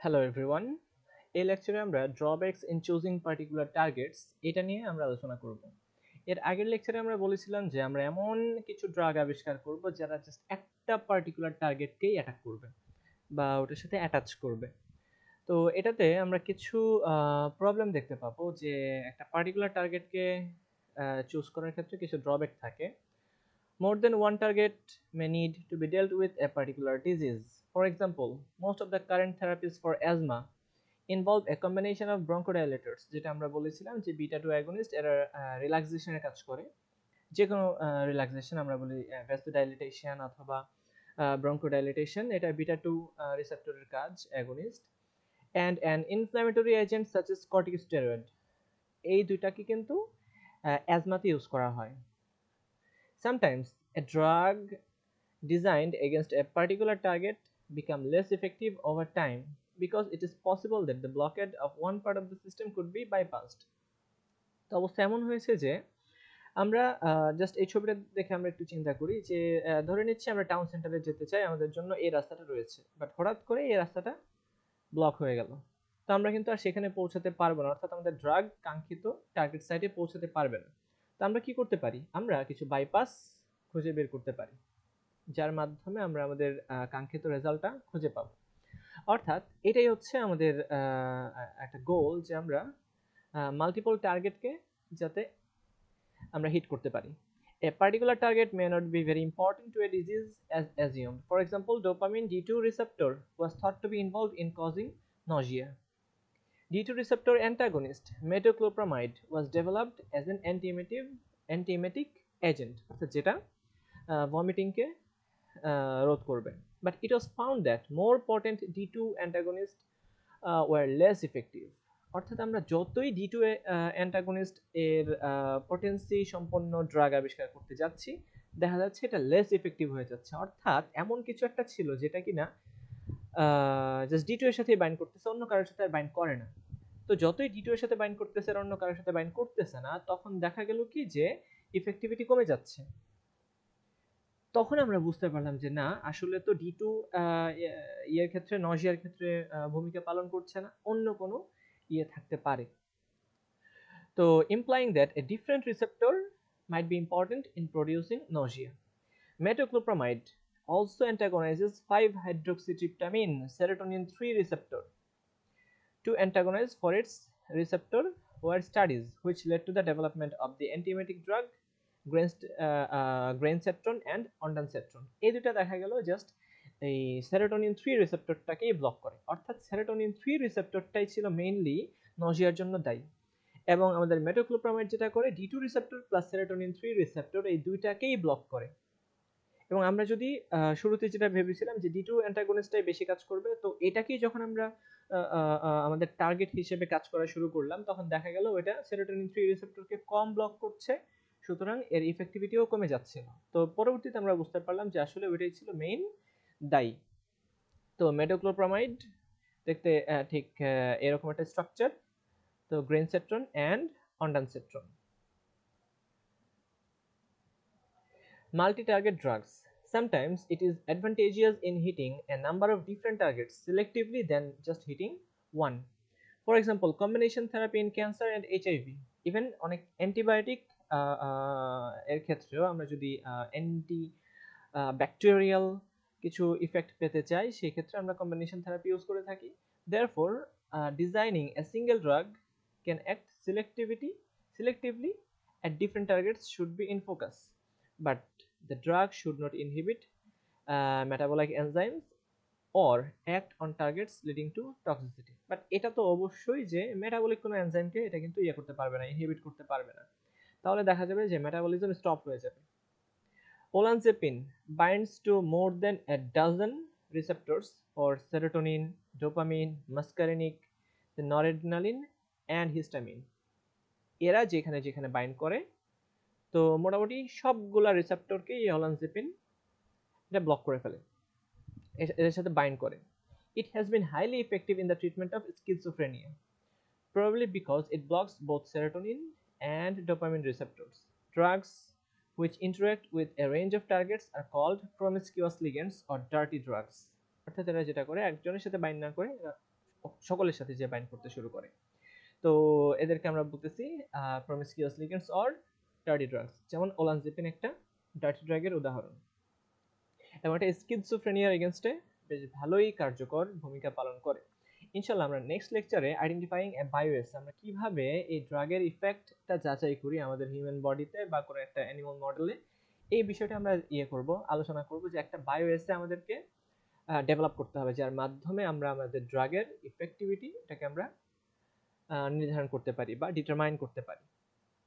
Hello everyone, এই লেকচারে আমরা drawbacks in choosing particular targets এটা নিয়ে আমরা আলোচনা করব। এর আগের লেকচারে আমরা বলেছিলাম যে আমরা এমন কিছু ড্রাগ আবিষ্কার করব যারা জাস্ট একটা পার্টিকুলার টার্গেটকেই অ্যাটাক করবে বা ওটার সাথে অ্যাটাচ করবে। তো এটাতে আমরা কিছু প্রবলেম দেখতে পাবো যে একটা পার্টিকুলার টার্গেটকে চুজ করার ক্ষেত্রে কিছু ড্রব্যাক থাকে। More than one target may need to be dealt with a particular disease. For example, most of the current therapies for asthma involve a combination of bronchodilators, যেটা আমরা বলেছিলাম যে বিটা টু অ্যাগনিস্ট এরা রিল্যাক্সেশনের কাজ করে। যে কোনো রিল্যাক্সেশন আমরা বলি ভ্যাসোডাইলেটেশন অথবা ব্রঙ্কোডাইলেটেশন, এটা বিটা টু রিসেপ্টরের কাজ against. And an inflammatory agent such as corticosteroid, এই দুইটাকে কিন্তু অ্যাজমাতে ইউজ করা হয়। Sometimes a drug designed against a particular target become less effective over time because it is possible that the blockade of one part of the system could be bypassed. তো অবস্থা এমন হয়েছে যে আমরা জাস্ট এই ছবিটা দেখে আমরা একটু চিন্তা করি যে ধরে নিচ্ছি আমরা টাউন সেন্টারে যেতে চাই, আমাদের জন্য এই রাস্তাটা রয়েছে, বাট হঠাৎ করে এই রাস্তাটা ব্লক হয়ে গেল। তো আমরা কিন্তু আর সেখানে পৌঁছাতে পারবো না, অর্থাৎ আমাদের ড্রাগ কাঙ্ক্ষিত টার্গেট সাইটে পৌঁছাতে পারবে না। তো আমরা কি করতে পারি? আমরা কিছু বাইপাস খুঁজে বের করতে পারি যার মাধ্যমে আমরা আমাদের কাঙ্ক্ষিত রেজাল্টটা খুঁজে পাবো। অর্থাৎ এটাই হচ্ছে আমাদের একটা গোল যে আমরা মাল্টিপল টার্গেটকে যাতে আমরা হিট করতে পারি। A particular target may not be very important to a disease as assumed. For example, dopamine D2 receptor was thought to be involved in causing nausea. D2 receptor antagonist metoclopramide was developed as an antiemetic agent, যেটা ভমিটিংকে রোধ করবে। But it was found that more potent D2 antagonists were less effective. অর্থাৎ আমরা যতই D2 antagonist এর potency সম্পন্ন drug আবিষ্কার করতে যাচ্ছি, দেখা যাচ্ছে এটা লেস ইফেক্টিভ হয়ে যাচ্ছে। অর্থাৎ এমন কিছু একটা ছিল যেটা কিনা জাস্ট D2 এর সাথে বাইন্ড করতেছে, অন্য কারোর সাথে বাইন্ড করে না। তো যতই D2 এর সাথে বাইন্ড করতেছে আর অন্য কারোর সাথে বাইন্ড করতেছে না, তখন দেখা গেল কি যে ইফেক্টিভিটি কমে যাচ্ছে। তখন আমরা বুঝতে পারলাম যে না, আসলে তো D2 ইয়ের ক্ষেত্রে, নজিয়ার ক্ষেত্রে ভূমিকা পালন করছে না, অন্য কোনো ইয়ে থাকতে পারে। তো implying that a different receptor might be important in producing nausea. Metoclopramide also antagonizes 5-hydroxytryptamine serotonin 3 receptor. To antagonize for its receptor were studies which led to the development of the antiemetic drug grainsetron and ondansetron. এই দুটো দেখা গেল just এই serotonin 3 রিসেপ্টরটাকেই block করে। অর্থাৎ serotonin 3 রিসেপ্টরটাই ছিল mainly নজিয়ার জন্য দায়ী, এবং আমাদের মেটোক্লোপ্রামাইড যেটা করে D2 receptor plus serotonin 3 receptor এই দুইটাকেই ব্লক করে। এবং আমরা যদি শুরুতে যেটা ভেবেছিলাম যে D2 অ্যান্টাগনিস্টটাই বেশি কাজ করবে, তো এটাকেই যখন আমরা আমাদের টার্গেট হিসেবে কাজ করা শুরু করলাম, তখন দেখা গেল এটা সেরোটোনিন 3 রিসেপ্টরকে কম ব্লক করছে, সুতরাং এর ইফেক্টিভিটিও কমে যাচ্ছিল। তো পরবর্তীতে আমরা বুঝতে পারলাম যে আসলে ওইটাই ছিল মেইন দায়ী। তো মেটোক্লোপ্রামাইড দেখতে ঠিক এরকম একটা স্ট্রাকচার। তো গ্রেনসেট্রন and ondansetron. Multi-target drugs. Sometimes it is advantageous in hitting a number of different targets selectively than just hitting one. For example, combination therapy in cancer and HIV. Even অনেক antibiotic এর ক্ষেত্রেও আমরা যদি anti bacterial কিছু effect পেতে চাই, সেই ক্ষেত্রে আমরা কম্বিনেশন থেরাপি ইউজ করে থাকি। Therefore, designing a single drug can act selectively at different targets should be in focus, but the drug should not inhibit metabolic enzymes or act on targets leading to toxicity. But এটা তো অবশ্যই যে metabolic কোনো এনজাইমকে এটা কিন্তু ইয়ে করতে পারবে না, ইনহিবিট করতে পারবে না, তাহলে দেখা যাবে যে মেটাবলিজম স্টপ হয়ে যাবে। Olanzapine binds to more than a dozen receptors for serotonin, dopamine, muscarinic, noradrenaline and histamine. এরা যেখানে যেখানে বাইন্ড করে, তো মোটামুটি সবগুলা রিসেপ্টরকে এই olanzapine এটা ব্লক করে ফেলে, এর সাথে বাইন্ড করে। It has been highly effective in the treatment of schizophrenia, probably because it blocks both serotonin and dopamine receptors. Drugs which interact with a range of targets are called promiscuous ligands or dirty drugs. অর্থাৎ এরা যেটা করে একজনের সাথে bind না করে সকলের সাথে যে বাইন্ড করতে শুরু করে। তো এদেরকে আমরা বলতেছি প্রমিসকিউয়াস লিগ্যান্ডস অর ডার্টি ড্রাগস। যেমন ওলানজিপিন একটা ডার্টি ড্রাগের উদাহরণ, এবং এটা স্কিজোফ্রেনিয়ার এগেনস্টে বেশ ভালোই কার্যকর ভূমিকা পালন করে। ইনশাআল্লাহ আমরা নেক্সট লেকচারে আইডেন্টিফাইং এ বায়োএস, আমরা কিভাবে এই ড্রাগের ইফেক্টটা যাচাই করি আমাদের হিউম্যান বডিতে বা কোনো একটা অ্যানিমাল মডেলে, এই বিষয়টা আমরা আলোচনা করব যে একটা বায়োএসে আমাদেরকে ডেভেলপ করতে হবে, যার মাধ্যমে আমরা আমাদের ড্রাগের ইফেক্টিভিটি এটাকে আমরা নির্ধারণ করতে পারি বা ডিটারমাইন করতে পারি।